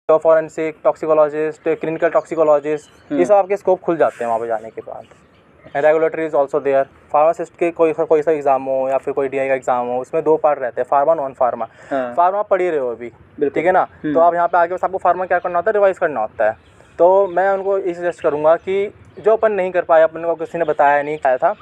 Forensic toxicologist, clinical toxicologist, ये सब आपके स्कोप खुल जाते हैं वहाँ पे जाने के बाद। Regulatory is also there. Pharmacist के कोई सा एग्ज़ाम हो या फिर कोई DI का एग्ज़ाम हो, उसमें 2 पार्ट रहते हैं, फार्मा नॉन फार्मा। फार्मा पढ़ ही रहे हो अभी, ठीक है ना, तो आप यहाँ पे आके बस आपको फार्मा क्या करना होता है, रिवाइज़ करना होता है। तो मैं उनको ये सजेस्ट करूँगा कि जो अपन नहीं कर पाए, अपन को किसी ने बताया नहीं आया था,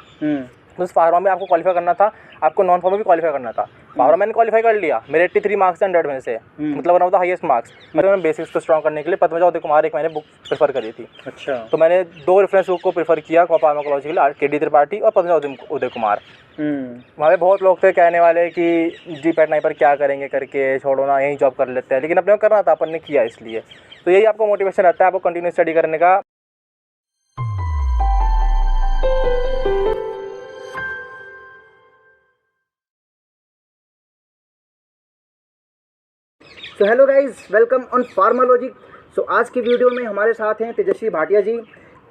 तो उस फार्मा में आपको क्वालिफाई करना था, आपको नॉन फार्मा भी क्वालिफाई करना था। फार्मा मैंने क्वालिफाई कर लिया, मेरे 83 मार्क्स हैं 100 में से, मतलब one of the highest marks. मैंने बेसिक्स को स्ट्रॉन्ग करने के लिए पद्मजा उदय कुमार एक मैंने बुक प्रेफर करी थी। अच्छा। तो मैंने 2 रेफरेंस बुक को प्रेफर किया फार्माकोलॉजी के लिए, KD त्रिपाठी और पद्मजा उदय कुमार। वहाँ पे बहुत लोग थे कहने वाले कि GPAT नहीं पर क्या करेंगे करके, छोड़ो ना, यहीं जॉब कर लेते हैं, लेकिन अपने को करना था, अपन ने किया इसलिए। तो यही आपको मोटिवेशन रहता है आपको कंटिन्यू स्टडी करने का। So hello guys, welcome on pharmacology. So आज की वीडियो में हमारे साथ हैं तेजस्वी भाटिया जी।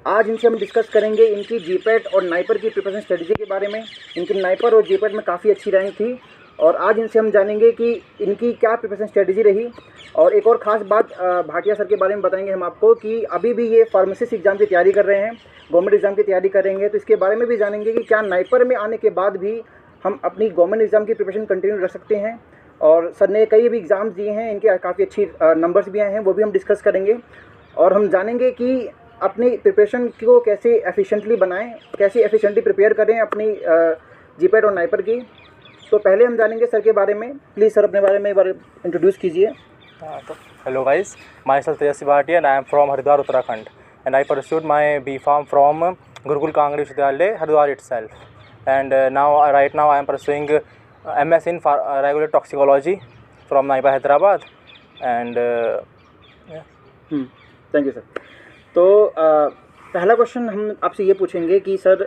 आज इनसे हम डिस्कस करेंगे इनकी GPAT और नाइपर की प्रिपरेशन स्ट्रेटजी के बारे में। इनकी नाइपर और GPAT में काफ़ी अच्छी रैंक थी और आज इनसे हम जानेंगे कि इनकी क्या प्रिपरेशन स्ट्रेटजी रही। और एक और ख़ास बात भाटिया सर के बारे में बताएंगे हम आपको कि अभी भी ये फार्मेसिस्ट एग्ज़ाम की तैयारी कर रहे हैं, गवर्नमेंट एग्ज़ाम की तैयारी करेंगे, तो इसके बारे में भी जानेंगे कि क्या नाइपर में आने के बाद भी हम अपनी गवर्नमेंट एग्ज़ाम की प्रिपरेशन कंटिन्यू रख सकते हैं। और सर ने कई भी एग्ज़ाम्स दिए हैं, इनके काफ़ी अच्छी नंबर्स भी आए हैं, वो भी हम डिस्कस करेंगे। और हम जानेंगे कि अपनी प्रिपरेशन को कैसे एफिशिएंटली बनाएं, कैसे एफिशिएंटली प्रिपेयर करें अपनी GPAT और नाइपर की। तो पहले हम जानेंगे सर के बारे में। प्लीज़ सर अपने बारे में एक बार इंट्रोड्यूस कीजिए। तो hello guys, myself Tejasvi Bhatia and I am from Haridwar Uttarakhand and I pursued my B.Pharm from Gurukul Kangri Vishwavidyalaya Haridwar itself, and right now I am pursuing MS in regular toxicology from NIPER Hyderabad and thank you sir. तो पहला question हम आपसे ये पूछेंगे कि sir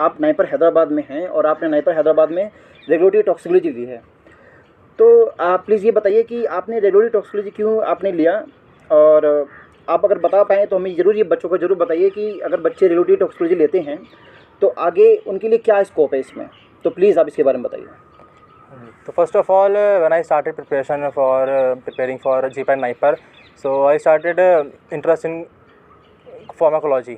आप NIPER Hyderabad में हैं और आपने नाइपर हैदराबाद में रेगुलेटरी टॉक्सिकोलॉजी ली है, तो आप प्लीज़ ये बताइए कि आपने रेगुलेटरी टॉक्सिकोलॉजी क्यों आपने लिया। और आप अगर बता पाएँ तो हमें ज़रूर ये बच्चों को ज़रूर बताइए कि अगर बच्चे रेगुलेटरी टॉक्सिकोलॉजी लेते हैं तो आगे उनके लिए क्या स्कोप है इसमें। तो प्लीज़ आप इसके बारे में बताइए। So first of all, when I started preparing for GPAT NIPER, so I started interest in pharmacology,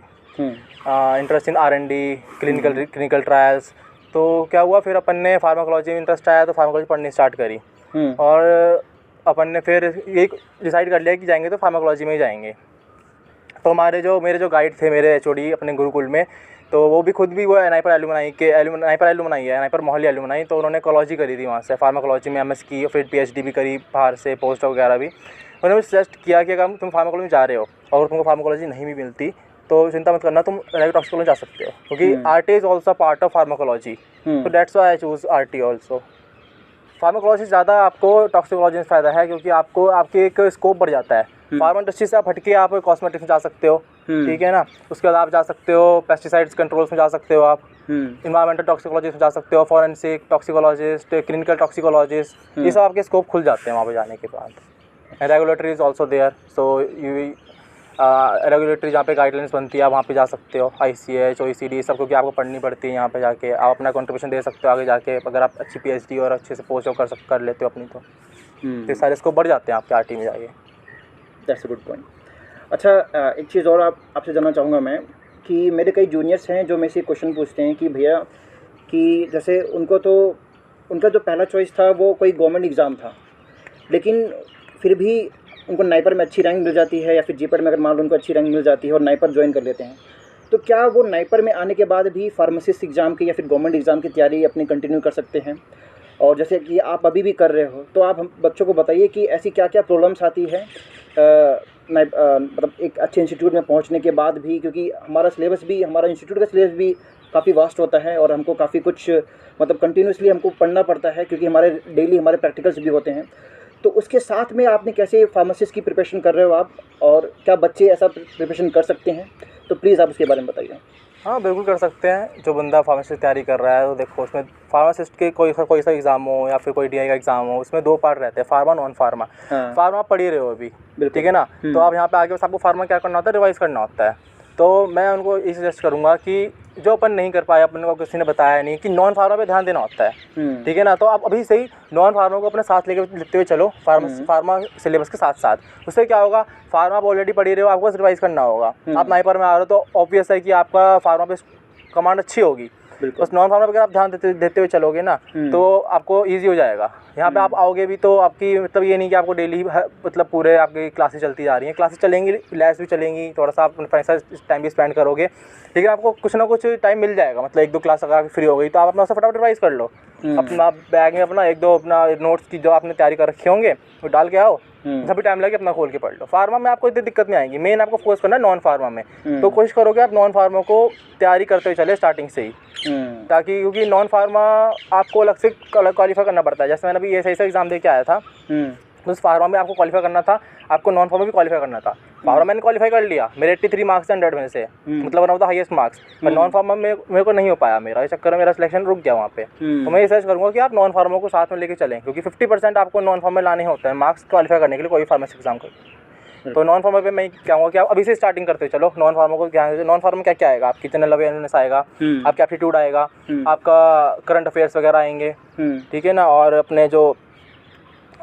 interest in R&D, clinical trials। तो क्या हुआ, फिर अपन ने फार्माकोलॉजी में इंटरेस्ट आया तो फार्माकोलॉजी पढ़नी स्टार्ट करी और अपन ने फिर ये डिसाइड कर लिया कि जाएंगे तो फार्माकोलॉजी में ही जाएंगे। तो मेरे जो गाइड थे, मेरे HOD अपने गुरुकुल में, तो वो भी खुद भी वो नाइपर एलुमनाई है, नाइपर मोहाली एलुमनाई। तो उन्होंने कॉलोजी करी थी वहाँ से, फार्माकोलॉजी में MS की, फिर PhD भी करी बाहर से, पोस्ट वगैरह भी। उन्होंने मुझे सजेस्ट किया कि अगर तुम फार्माकोलॉजी में जा रहे हो और तुमको फार्माकोलॉजी नहीं भी मिलती तो चिंता मत करना, तुम रेगुलर टॉक्सिकोलॉजी जा सकते हो, क्योंकि RT is also part of pharmacology. तो that's why I choose RT also. Pharmacology ज़्यादा आपको टॉक्सिकोलॉजी में फ़ायदा है क्योंकि आपको आपके एक स्कोप बढ़ जाता है। फार्मा इंडस्ट्री से आप हटके आप कॉस्मेटिक्स में जा सकते हो, ठीक है ना। उसके बाद आप जा सकते हो पेस्टिसाइड्स कंट्रोल्स में जा सकते हो, आप इन्वायरमेंटल टॉक्सिकोलॉजिस्ट में जा सकते हो, फॉरेंसिक टॉक्सिकोलॉजिस्ट, क्लिनिकल टॉक्सिकोलॉजिस्ट, ये सब आपके स्कोप खुल जाते हैं वहाँ पे जाने के बाद। Regulatory is also there, so you regulatory जहाँ पे गाइडलाइंस बनती है आप वहाँ पे जा सकते हो, ICH OECD सब, क्योंकि आपको पढ़नी पड़ती है यहाँ पे जाके। आप अपना कंट्रीब्यूशन दे सकते हो आगे जाके, अगर आप अच्छी PhD और अच्छे से पोस्ट कर लेते हो अपनी, तो सारे स्कोप बढ़ जाते हैं आपके RT में जाके। That's a good point. अच्छा, एक चीज़ और आपसे जानना चाहूँगा मैं कि मेरे कई जूनियर्स हैं जो मेरे से क्वेश्चन पूछते हैं कि भैया कि जैसे उनका जो पहला चॉइस था वो कोई गवर्नमेंट एग्ज़ाम था, लेकिन फिर भी उनको नाइपर में अच्छी रैंक मिल जाती है या फिर GPAT में अगर मान लो उनको अच्छी रैंक मिल जाती है और नाइपर ज्वाइन कर लेते हैं, तो क्या वो नाइपर में आने के बाद भी फार्मासिस्ट एग्ज़ाम की या फिर गवर्नमेंट एग्ज़ाम की तैयारी अपनी कंटिन्यू कर सकते हैं। और जैसे कि आप अभी भी कर रहे हो, तो आप हम बच्चों को बताइए कि ऐसी क्या क्या प्रॉब्लम्स आती है मतलब एक अच्छे इंस्टीट्यूट में पहुंचने के बाद भी, क्योंकि हमारा इंस्टीट्यूट का सिलेबस भी काफ़ी वास्ट होता है और हमको काफ़ी कुछ मतलब कंटिन्यूसली हमको पढ़ना पड़ता है, क्योंकि हमारे डेली हमारे प्रैक्टिकल्स भी होते हैं। तो उसके साथ में आपने कैसे फार्मासिस्ट की प्रिपरेशन कर रहे हो आप, और क्या बच्चे ऐसा प्रिपरेशन कर सकते हैं? तो प्लीज़ आप उसके बारे में बताइए। हाँ बिल्कुल कर सकते हैं। जो बंदा फार्मेसी की तैयारी कर रहा है तो देखो, उसमें फार्मासिस्ट के कोई सा एग्ज़ाम हो या फिर कोई DI का एग्ज़ाम हो, उसमें 2 पार्ट रहते हैं, फार्मा नॉन फार्मा। फार्मा पढ़ ही रहे हो अभी, ठीक है ना, तो आप यहाँ पे आके बस आपको फार्मा क्या करना होता है, रिवाइज़ करना होता है। तो मैं उनको ये सजेस्ट करूँगा कि जो अपन नहीं कर पाए, अपन को किसी ने बताया नहीं कि नॉन फार्मा पे ध्यान देना होता है, ठीक है ना। तो आप अभी से ही नॉन फार्मा को अपने साथ लेते हुए चलो, फार्मा सिलेबस के साथ साथ। उससे क्या होगा, फार्मा आप ऑलरेडी पढ़ी रहे हो, आपको बस रिवाइज करना होगा। आप नाइपर में आ रहे हो तो ऑब्वियस है कि आपका फार्मा पे कमांड अच्छी होगी। बस नॉन फार्मा पे अगर आप ध्यान देते हुए चलोगे ना तो आपको ईजी हो जाएगा। यहाँ पे आप आओगे भी तो आपकी मतलब ये नहीं कि आपको डेली मतलब पूरे आपकी क्लासेस चलती जा रही हैं, क्लासेस चलेंगी, लैब्स भी चलेंगी, थोड़ा सा आप पैसा टाइम भी स्पेंड करोगे, लेकिन आपको कुछ ना कुछ टाइम मिल जाएगा। मतलब 1-2 क्लास अगर फ्री हो गई तो आप अपना उससे फटाफट रिवाइज कर लो। अपना बैग में अपना 1-2 अपना नोट्स की जो आपने तैयारी कर रखे होंगे वो डाल के आओ, जब भी टाइम लगे अपना खोल के पढ़ लो। फार्मा में आपको इतनी दिक्कत नहीं आएगी। मेन आपको फोकस करना है नॉन फार्मा में, तो कोशिश करोगे आप नॉन फार्मा को तैयारी करते हुए चले स्टार्टिंग से ही, ताकि क्योंकि नॉन फार्मा आपको अलग से क्वालिफाई करना पड़ता है। जैसे मैंने अभी SSC एग्जाम दे के आया था, उस फार्मा में आपको क्वालिफाई करना था, आपको नॉन फार्मा भी क्वालिफाई करना था। फार्मा मैंने क्वालिफाई कर लिया, मेरे 83 मार्क्स 100 में से, मतलब one of the highest marks. पर नॉन फार्मा में मेरे को नहीं हो पाया, मेरा इस चक्कर में मेरा सिलेक्शन रुक गया वहाँ पे। तो मैं ये सजेस्ट करूँगा कि आप नॉन फार्मा को साथ में लेके चलें, क्योंकि 50% आपको नॉन फार्मा में लाने होते हैं मार्क्स क्वालिफाई करने के लिए कोई फार्मेसी एग्जाम को। तो नॉन फार्मा पे मैं कहूँगा कि आप अभी से स्टार्टिंग करते चलो। नॉन फार्मा को क्या है, नॉन फार्मा में क्या क्या आएगा, आपकी जनरल अवेयरनेस आएगा, आपका एप्टीट्यूड आएगा, आपका करंट अफेयर्स वगैरह आएंगे, ठीक है ना। और अपने जो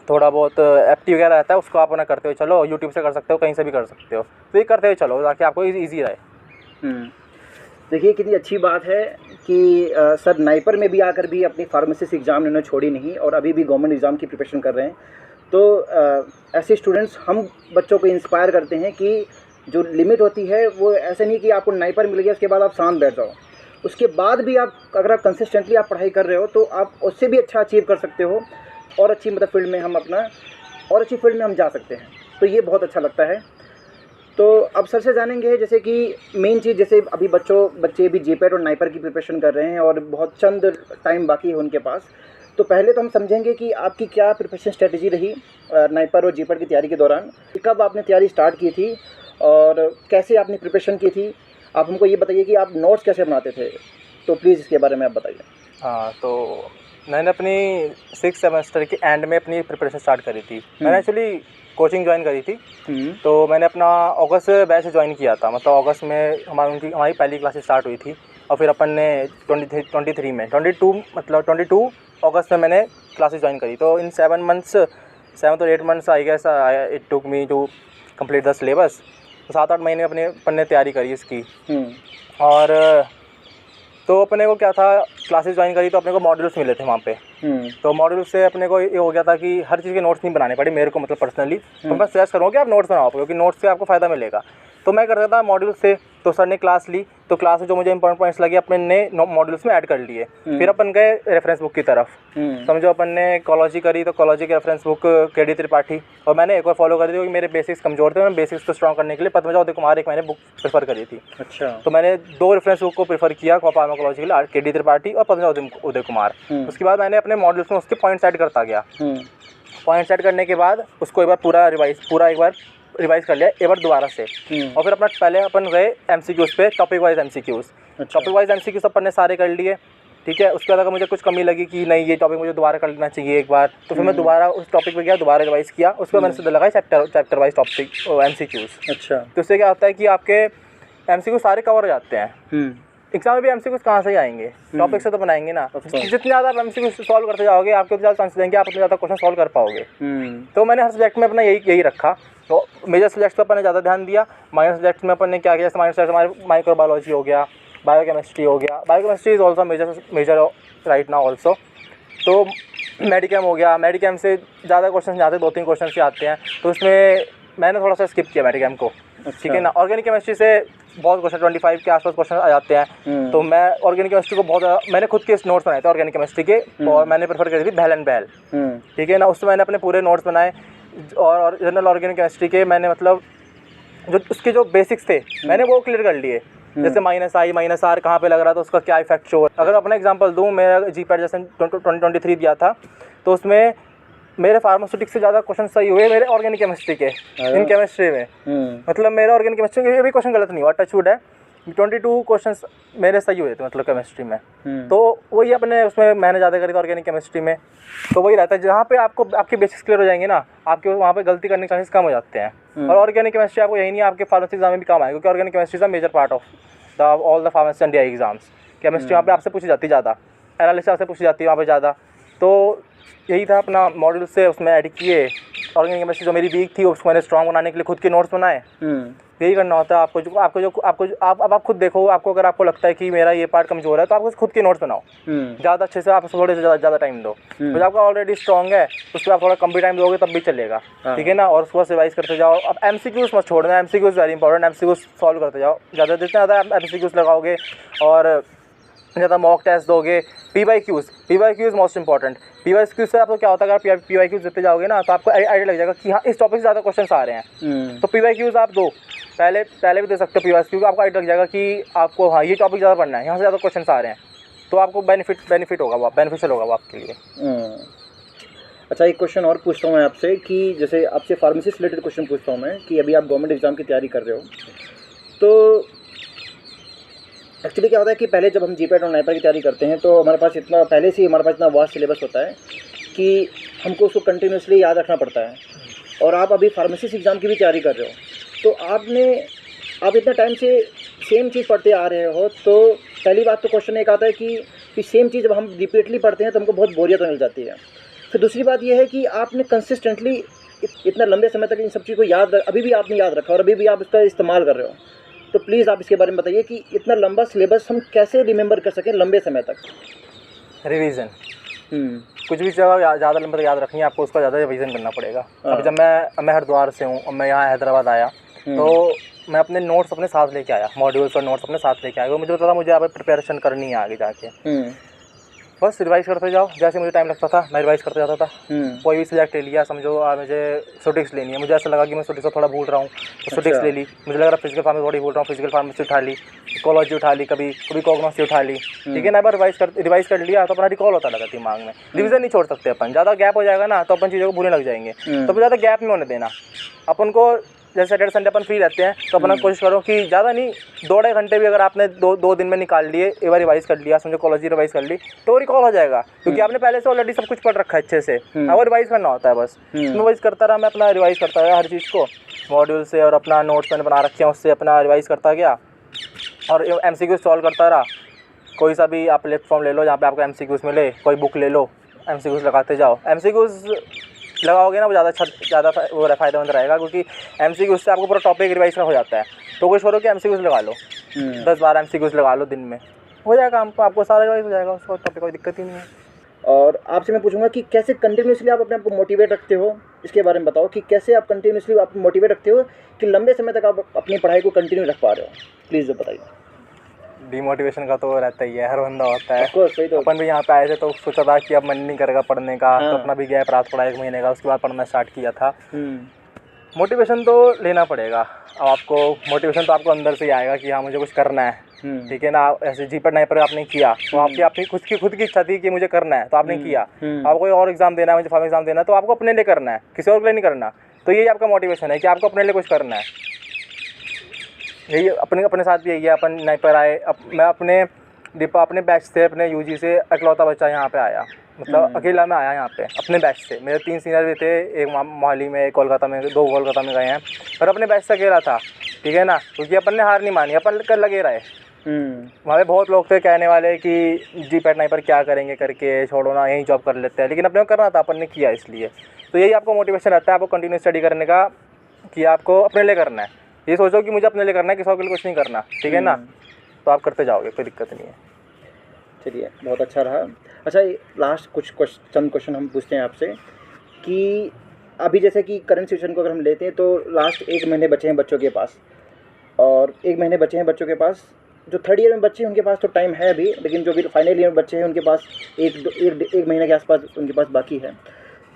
थोड़ा बहुत एप्टी वगैरह रहता है उसको आप अपना करते हुए चलो, यूट्यूब से कर सकते हो, कहीं से भी कर सकते हो, तो ये करते हुए चलो ताकि आपको ईजी रहे। देखिए कितनी अच्छी बात है कि सर नाइपर में भी आकर भी अपनी फार्मेसिस्ट एग्ज़ाम इन्होंने छोड़ी नहीं और अभी भी गवर्नमेंट एग्ज़ाम की प्रिपरेशन कर रहे हैं। तो ऐसे स्टूडेंट्स हम बच्चों को इंस्पायर करते हैं कि जो लिमिट होती है वो ऐसे नहीं कि आपको नाइपर मिल गया उसके बाद आप शांत बैठ जाओ, उसके बाद भी आप अगर आप कंसिस्टेंटली आप पढ़ाई कर रहे हो तो आप उससे भी अच्छा अचीव कर सकते हो और अच्छी मतलब फील्ड में हम अपना और अच्छी फील्ड में हम जा सकते हैं। तो ये बहुत अच्छा लगता है। तो अब सर से जानेंगे जैसे कि मेन चीज़, जैसे अभी बच्चे भी जीपैट और नाइपर की प्रिपरेशन कर रहे हैं और बहुत चंद टाइम बाकी है उनके पास, तो पहले तो हम समझेंगे कि आपकी क्या प्रिपरेशन स्ट्रेटजी रही नाइपर और जीपैट की तैयारी के दौरान, कब आपने तैयारी स्टार्ट की थी और कैसे आपने प्रिपरेशन की थी। आप हमको ये बताइए कि आप नोट्स कैसे बनाते थे, तो प्लीज़ इसके बारे में आप बताइए। हाँ, तो मैंने अपनी 6th सेमेस्टर के एंड में अपनी प्रिपरेशन स्टार्ट करी थी। मैंने एक्चुअली कोचिंग ज्वाइन करी थी, तो मैंने अपना अगस्त बैच ज्वाइन किया था। मतलब अगस्त में हमारी पहली क्लासेस स्टार्ट हुई थी और फिर अपन ने 22 मतलब अगस्त में मैंने क्लासेस ज्वाइन करी। तो in 7 or 8 months I guess it took me to complete the syllabus. तो 7-8 महीने अपन ने तैयारी करी इसकी। और तो अपने को क्या था, क्लासेस ज्वाइन करी तो अपने को मॉड्यूल्स मिले थे वहाँ पे। तो मॉड्यूल्स से अपने को ये हो गया था कि हर चीज़ के नोट्स नहीं बनाने पड़े मेरे को, मतलब पर्सनली। तो मैं सजेस्ट करूँगा कि आप नोट्स बनाओ, क्योंकि नोट्स से आपको फ़ायदा मिलेगा। तो मैं करता था मॉड्यूल से, तो सर ने क्लास ली, तो क्लास में जो मुझे इंपॉर्टेंट पॉइंट्स लगे अपने ने मॉड्यूल्स में ऐड कर लिए। फिर अपन गए रेफरेंस बुक की तरफ। समझो अपन ने कॉलोजी करी तो कॉलोजी की रेफरेंस बुक KD त्रिपाठी, और मैंने एक और फॉलो करी थी क्योंकि मेरे बेसिक्स कमजोर थे। मैं बेसिक्स को स्ट्रॉन्ग करने के लिए पद्मजा उदय कुमार एक मैंने बुक प्रेफर करी थी। अच्छा। तो मैंने 2 रेफरेंस बुक को प्रेफर किया फार्माकोलॉजी के लिए, KD त्रिपाठी और पद्मजा उदय कुमार। उसके बाद मैंने अपने मॉड्यूल्स में उसके पॉइंट्स ऐड करता गया। पॉइंट्स ऐड करने के बाद उसको एक बार पूरा रिवाइज कर लिया एक बार दोबारा से। और फिर अपना पहले अपन गए MCQs पे, topic wise MCQs। Topic wise MCQs अपन ने सारे कर लिए, ठीक है। उसके बाद अगर मुझे कुछ कमी लगी कि नहीं ये टॉपिक मुझे दोबारा कर लेना चाहिए एक बार, तो फिर मैं दोबारा उस टॉपिक पे गया, दोबारा रिवाइज किया। उसके बाद मैंने सीधा लगाया चैप्टर वाइज टॉपिक MCQs। अच्छा। तो उससे क्या होता है कि आपके MCQs सारे कवर हो जाते हैं। एग्जाम में भी MCQs कहाँ से आएंगे, टॉपिक से तो बनाएंगे ना। जितने ज़्यादा आप MCQs सॉल्व करते जाओगे आपके उतने ज़्यादा चांसेस देंगे आप उतने ज़्यादा क्वेश्चन सॉल्व कर पाओगे। तो मैंने हर सब्जेक्ट में अपना यही रखा। तो मेजर सब्जेक्ट्स पर अपन ने ज़्यादा ध्यान दिया। माइनर सब्जेक्ट्स में अपन ने क्या किया, जैसे माइनर सब्जेक्ट हमारे माइक्रोबायोलॉजी हो गया, बायोकेमिस्ट्री हो गया। Biochemistry is also major right now also. तो मेडिकेम हो गया, मेडिकेम से ज़्यादा क्वेश्चन नहीं आते, 2-3 क्वेश्चन से आते हैं। तो उसमें मैंने थोड़ा सा स्किप किया मेडिकेम को, ठीक है ना। ऑर्गेनिक केमिस्ट्री से बहुत क्वेश्चन 25 के आसपास क्वेश्चन आ जाते हैं। तो मैं ऑर्गेनिक केमिस्ट्री को बहुत मैंने खुद के नोट्स बनाए थे ऑर्गेनिक केमिस्ट्री के, और मैंने प्रेफर करी थी बेल एंड बेल, ठीक है ना। उससे मैंने अपने पूरे नोट्स बनाए। और जनरल ऑर्गेनिक केमिस्ट्री के मैंने मतलब जो उसके जो बेसिक्स थे मैंने वो क्लियर कर लिए। जैसे -I -R कहाँ पे लग रहा था, उसका क्या इफेक्ट शो। अगर अपना एग्जांपल दूँ, मेरा जीपैट जैसे 2023 दिया था, तो उसमें मेरे फार्मास्यूटिक्स से ज़्यादा क्वेश्चन सही हुए मेरे ऑर्गेनिक केमिस्ट्री के, इन केमिस्ट्री में। मतलब मेरे ऑर्गेनिक केमिस्ट्री में भी क्वेश्चन गलत नहीं हुआ, टचवुड है। 22 क्वेश्चंस मेरे सही हुए थे मतलब केमिस्ट्री में। तो वही अपने उसमें मैंने ज़्यादा करी थी ऑर्गेनिक केमिस्ट्री में। तो वही रहता है, जहाँ पे आपको आपके बेसिक्स क्लियर हो जाएंगे ना, आपके वहाँ पे गलती करने के चांसेस कम हो जाते हैं। और ऑर्गेनिक केमिस्ट्री आपको यही नहीं, आपके फार्मेसी एग्जाम में भी काम आएगा, क्योंकि organic chemistry is a major part of all the pharmacy and DI exams. Chemistry वहाँ पे आपसे पूछी जाती ज़्यादा, एनालिसिस आपसे पूछी जाती है वहाँ पे ज़्यादा। तो यही था अपना मॉड्यूल से उसमें ऐड किए। ऑर्गेनिक केमिस्ट्री जो मेरी वीक थी उसको मैंने स्ट्रॉन्ग बनाने के लिए खुद के नोट्स बनाए। यही करना होता है आपको अब आप खुद देखो, आपको अगर आपको लगता है कि मेरा ये पार्ट कमज़ोर है तो आपको खुद के नोट्स बनाओ ज़्यादा अच्छे से, आप थोड़े से ज़्यादा टाइम दो। तो आपका ऑलरेडी स्ट्रॉन्ग है उस पर आप थोड़ा कम भी टाइम दोगे तब भी चलेगा, ठीक है ना। और उसको रिवाइज करते जाओ। अब MCQs मत छोड़ना, MCQs very important, MCQs solve करते जाओ ज़्यादा। जितना ज़्यादा MCQs लगाओगे और ज़्यादा मॉक टेस्ट दोगे। PYQs most important. PYQs से आपको क्या होता है, अगर PYQs देते जाओगे ना तो आपको आइडिया लग जाएगा कि हाँ इस टॉपिक से ज़्यादा क्वेश्चन आ रहे हैं। तो PYQs आप दो, पहले भी दे सकते हो PYQs, आपको आइडिया लग जाएगा कि आपको हाँ ये टॉपिक ज़्यादा पढ़ना है, यहाँ से ज़्यादा क्वेश्चन आ रहे हैं, तो आपको बेनिफिशियल होगा वो आपके लिए। अच्छा, एक क्वेश्चन और पूछता हूँ मैं आपसे कि जैसे आपसे फार्मेसी से रिलेटेड क्वेश्चन पूछता हूँ मैं कि अभी आप गवर्नमेंट एग्जाम की तैयारी कर रहे हो, तो एक्चुअली क्या होता है कि पहले जब हम GPAT और नाइपर की तैयारी करते हैं तो हमारे पास इतना वास्ट सिलेबस होता है कि हमको उसको कंटिन्यूसली याद रखना पड़ता है। और आप अभी फार्मेसी एग्ज़ाम की भी तैयारी कर रहे हो, तो आप इतना टाइम से सेम चीज़ पढ़ते आ रहे हो, तो पहली बात तो क्वेश्चन एक आता है कि सेम चीज़ जब हम रिपीटली पढ़ते हैं तो हमको बहुत बोरियत मिल जाती है। फिर दूसरी बात यह है कि आपने कंसिस्टेंटली इतना लंबे समय तक इन सब चीज़ को अभी भी आपने याद रखा और अभी भी आप इसका इस्तेमाल कर रहे हो। तो प्लीज़ आप इसके बारे में बताइए कि इतना लंबा सिलेबस हम कैसे रिमेंबर कर सकें लंबे समय तक। रिवीजन, कुछ भी जगह ज़्यादा लंबा याद रखनी है आपको, उसका ज़्यादा रिवीजन करना पड़ेगा। अब जब मैं हरिद्वार से हूँ और मैं यहाँ हैदराबाद आया तो मैं अपने नोट्स अपने साथ लेके आया, मॉड्यूल्स और नोट्स अपने साथ लेके आया। मुझे पता था मुझे यहाँ पे प्रिपरेशन करनी है आगे जाके। बस रिवाइज करते जाओ, जैसे मुझे टाइम लगता था मैं रिवाइज करते जाता था। कोई भी सब्जेक्ट ले लिया, समझो मुझे स्टैटिस्टिक्स लेनी है, मुझे ऐसा लगा कि मैं स्टैटिस्टिक्स थोड़ा भूल रहा हूँ तो स्टैटिस्टिक्स ले ली। मुझे लग रहा फिजिकल फार्मेसी थोड़ी भूल रहा हूँ, फिजिकल फार्मेसी उठा ली, इकोलॉजी उठा ली, कभी कॉग्नोसी उठा ली, ठीक है ना। बार रिवाइज कर लिया तो अपना रिकॉल होता लगा दिमाग में। रिवीजन नहीं छोड़ सकते अपन, ज़्यादा गैप हो जाएगा ना तो अपन चीज़ों को भूलने लग जाएंगे। तो ज़्यादा गैप नहीं होने देना अपन को। जैसे सैटरडे संडे अपन फ्री रहते हैं तो अपना कोशिश करो कि ज़्यादा नहीं, 2-2.5 घंटे भी अगर आपने दो दिन में निकाल लिए, एक बार रिवाइज कर लिया, समझो कॉलेज रिवाइज कर ली तो रिकॉल हो जाएगा, क्योंकि आपने पहले से ऑलरेडी सब कुछ पढ़ रखा है अच्छे से। अब रिवाइज करना होता है बस। मैं रिवाइज करता रहा, मैं अपना रिवाइज करता गया हर चीज़ को मॉड्यूल से, और अपना नोट्स मैंने बना रखे हैं उससे अपना रिवाइज करता गया और MCQs सॉल्व करता रहा। कोई सा भी आप प्लेटफॉर्म ले लो जहाँ पे आपको MCQs मिले, कोई बुक ले लो, MCQs लगाते जाओ। MCQs लगाओगे ना वो ज़्यादा वो फ़ायदेमंद रहेगा, क्योंकि MCQs से आपको पूरा टॉपिक रिवाइज हो जाता है। तो कोशिश करो कि MCQs लगा लो, 10-12 MCQs लगा लो दिन में, हो जाएगा आपको सारा रिवाइज हो जाएगा, उसको टॉपिक कोई दिक्कत ही नहीं है। और आपसे मैं पूछूंगा कि कैसे कंटिन्यूसली आप अपने आप को मोटिवेट रखते हो, इसके बारे में बताओ कि कैसे आप कंटिन्यूसली आप मोटिवेट रखते हो कि लंबे समय तक आप अपनी पढ़ाई को कंटिन्यू रख पा रहे हो, प्लीज़ बताइए। डिमोटिवेशन का तो रहता ही है, हर बंदा होता है। तो अपन भी यहाँ पे आए थे तो सोचा था कि अब मन नहीं करेगा पढ़ने का, तो अपना भी गैप रहा थोड़ा 1 महीने का, उसके बाद पढ़ना स्टार्ट किया था। मोटिवेशन तो लेना पड़ेगा। अब आपको मोटिवेशन तो आपको अंदर से ही आएगा कि हाँ मुझे कुछ करना है, ठीक है ना। ऐसे GPAT नाइपर आपने किया तो आपकी खुद की इच्छा थी कि मुझे करना है तो आपने किया। आपको कोई और एग्ज़ाम देना है, मुझे फार्म एग्ज़ाम देना है, तो आपको अपने लिए करना है, किसी और के लिए नहीं करना। तो यही आपका मोटिवेशन है कि आपको अपने लिए कुछ करना है। यही अपने साथ भी यही है। अपन नाइपर आए, मैं अपने बैच से, अपने UG से इकलौता बच्चा यहाँ पे आया, मतलब अकेला मैं आया यहाँ पे अपने बैच से। मेरे 3 सीनियर भी थे, एक मोहाली में, एक कोलकाता में, 2 कोलकाता में गए हैं, पर अपने बैच से अकेला था, ठीक है ना। क्योंकि अपन ने हार नहीं मानी, अपन कर लगे रहे। वहाँ पे बहुत लोग थे कहने वाले कि GPAT नाइपर क्या करेंगे करके, छोड़ो ना यहीं जॉब कर लेते हैं, लेकिन अपने को करना था, अपन ने किया इसलिए। तो यही आपको मोटिवेशन रहता है आपको कंटिन्यू स्टडी करने का, कि आपको अपने लिए करना है। ये सोचो कि मुझे अपने लिए करना है, किसी और के लिए कुछ नहीं करना, ठीक है ना। तो आप करते जाओगे, कोई दिक्कत नहीं है। चलिए, बहुत अच्छा रहा। अच्छा, लास्ट चंद क्वेश्चन हम पूछते हैं आपसे कि अभी जैसे कि करंट सिचुएशन को अगर हम लेते हैं तो लास्ट 1 महीने बचे हैं बच्चों के पास, और 1 महीने बचे हैं बच्चों के पास। जो 3rd ईयर में बच्चे हैं उनके पास तो टाइम है अभी, लेकिन जो भी फाइनल ईयर में बच्चे हैं उनके पास एक महीने के आसपास उनके पास बाकी है।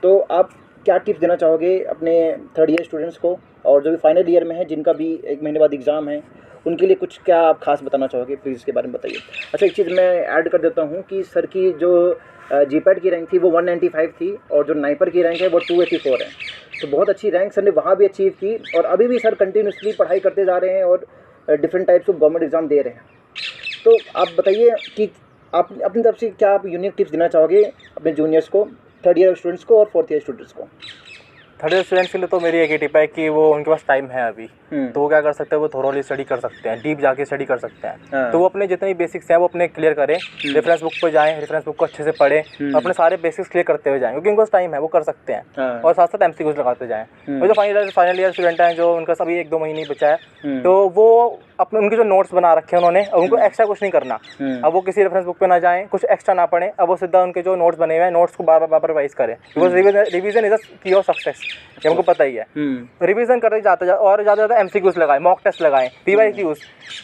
तो आप क्या टिप्स देना चाहोगे अपने 3rd ईयर स्टूडेंट्स को, और जो भी फाइनल ईयर में है जिनका भी 1 महीने बाद एग्ज़ाम है, उनके लिए कुछ क्या आप खास बताना चाहोगे, प्लीज़ इसके बारे में बताइए। अच्छा, एक चीज़ मैं ऐड कर देता हूँ कि सर की जो GPAT की रैंक थी वो 195 थी, और जो नाइपर की रैंक है वो 284 है। तो बहुत अच्छी रैंक सर ने वहाँ भी अचीव की, और अभी भी सर कंटिन्यूसली पढ़ाई करते जा रहे हैं और different types of government exam दे रहे हैं। तो आप बताइए कि आप अपनी तरफ से क्या आप यूनिक टिप्स देना चाहोगे अपने जूनियर्स को, 3rd ईयर स्टूडेंट्स को और 4th ईयर स्टूडेंट्स को। थर्ड ईयर स्टूडेंट्स के लिए तो मेरी एक ही टिप है कि वो उनके पास टाइम है अभी, तो वो क्या कर सकते हैं, वो थोरोली स्टडी कर सकते हैं, डीप जाके स्टडी कर सकते हैं। तो वो अपने जितनी बेसिक्स हैं वो अपने क्लियर करें, रेफरेंस बुक पर जाएँ, रेफरेंस बुक को अच्छे से पढ़ें, अपने सारे बेसिक्स क्लियर करते हुए जाएँ, क्योंकि उनको टाइम है, वो कर सकते हैं। और साथ साथ MCQs लगाते जाएँ। और जो फाइनल ईयर स्टूडेंट हैं, जो उनका सभी 1-2 महीने बचा है, तो वो अपने उनके जो नोट्स बना रखे हैं उन्होंने, उनको एक्स्ट्रा कुछ नहीं करना। अब वो किसी रेफरेंस बुक पे ना जाएं, कुछ एक्स्ट्रा ना पढ़ें, अब वो सीधा उनके जो नोट्स बने हुए हैं, नोट्स को बार बार रिवाइज करें, बिकॉज रिवीजन इज अ की ऑफ सक्सेस, ये हमको पता ही है। रिवीजन करते जाते और ज़्यादा MCQs लगाएं, मॉक टेस्ट लगाएं, PYQs।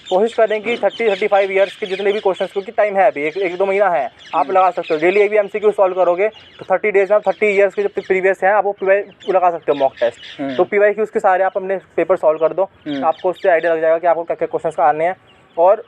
कोशिश करें कि 30-35 ईयर्स के जितने भी क्वेश्चंस, क्योंकि टाइम है अभी, 1-2 महीना है, आप लगा सकते हो। डेली भी MCQ सॉल्व करोगे तो 30 डेज में आप 30 ईयर्स के जो प्रीवियस हैं आप वो PY लगा सकते हो, मॉक टेस्ट। तो PYQs के सारे आप अपने पेपर सॉल्व कर दो, आपको उससे आइडिया लग जाएगा कि आपको क्या क्या क्वेश्चंस आने हैं, और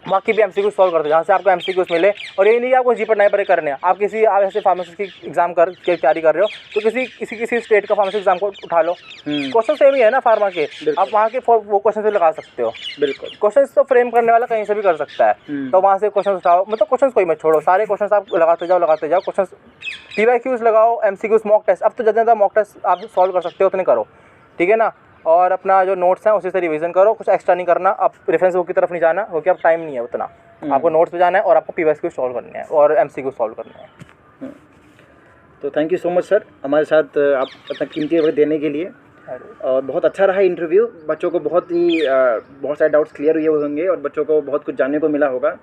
बाकी भी MCQ सॉल्व करते हैं जहाँ से आपको MCQs मिले। और ये नहीं आपको जीपेट नाइपर करने हैं, आप ऐसे फार्मेसिस्ट की एग्जाम की तैयारी कर रहे हो तो किसी स्टेट का फार्मेसी एग्जाम को उठा लो, क्वेश्चन सेम ही है ना फार्मा के, आप वहाँ के वो क्वेश्चन से लगा सकते हो। बिल्कुल, क्वेश्चन तो फ्रेम करने वाला कहीं से भी कर सकता है, तो वहाँ से क्वेश्चन उठाओ, मतलब क्वेश्चन कोई मत छोड़ो, सारे क्वेश्चन आप लगाते जाओ, क्वेश्चन PYQs लगाओ, MCQs, मॉक टेस्ट। अब तो ज़्यादा मॉक टेस्ट आप सॉल्व कर सकते हो उतने करो, ठीक है ना। और अपना जो नोट्स हैं उसी से रिवीजन करो, कुछ एक्स्ट्रा नहीं करना, आप रेफरेंस बुक की तरफ नहीं जाना, क्योंकि अब टाइम नहीं है उतना, आपको नोट्स पे जाना है और आपको PYQ सॉल्व करने हैं और MCQ सॉल्व करने हैं। तो thank you so much sir, हमारे साथ आप अपना कीमती वक्त देने के लिए, और बहुत अच्छा रहा इंटरव्यू। बच्चों को बहुत सारे डाउट्स क्लियर हुए होंगे और बच्चों को बहुत कुछ जानने को मिला होगा,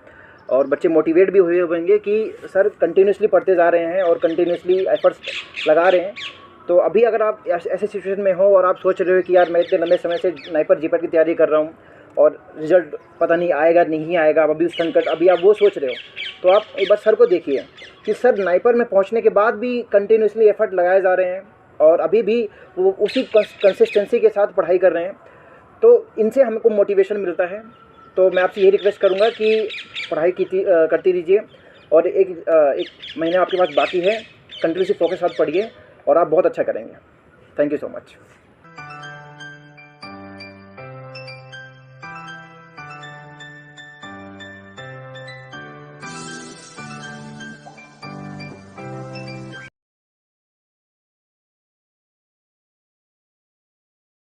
और बच्चे मोटिवेट भी हुए होंगे कि सर कंटिन्यूसली पढ़ते जा रहे हैं और कंटिन्यूसली एफर्ट्स लगा रहे हैं। तो अभी अगर आप ऐसे सिचुएशन में हो और आप सोच रहे हो कि यार मैं इतने लंबे समय से नाइपर जीपेट की तैयारी कर रहा हूँ और रिजल्ट पता नहीं आएगा नहीं आएगा, अभी उस संकट, अभी आप वो सोच रहे हो, तो आप एक बार सर को देखिए कि सर नाइपर में पहुँचने के बाद भी कंटिन्यूसली एफर्ट लगाए जा रहे हैं और अभी भी वो उसी कंसिस्टेंसी के साथ पढ़ाई कर रहे हैं, तो इनसे हमको मोटिवेशन मिलता है। तो मैं आपसे यही रिक्वेस्ट करूँगा कि पढ़ाई करती रहिए, और एक महीना आपके पास बाकी है, कंटिन्यूसली फोकस साथ पढ़िए और आप बहुत अच्छा करेंगे। Thank you so much.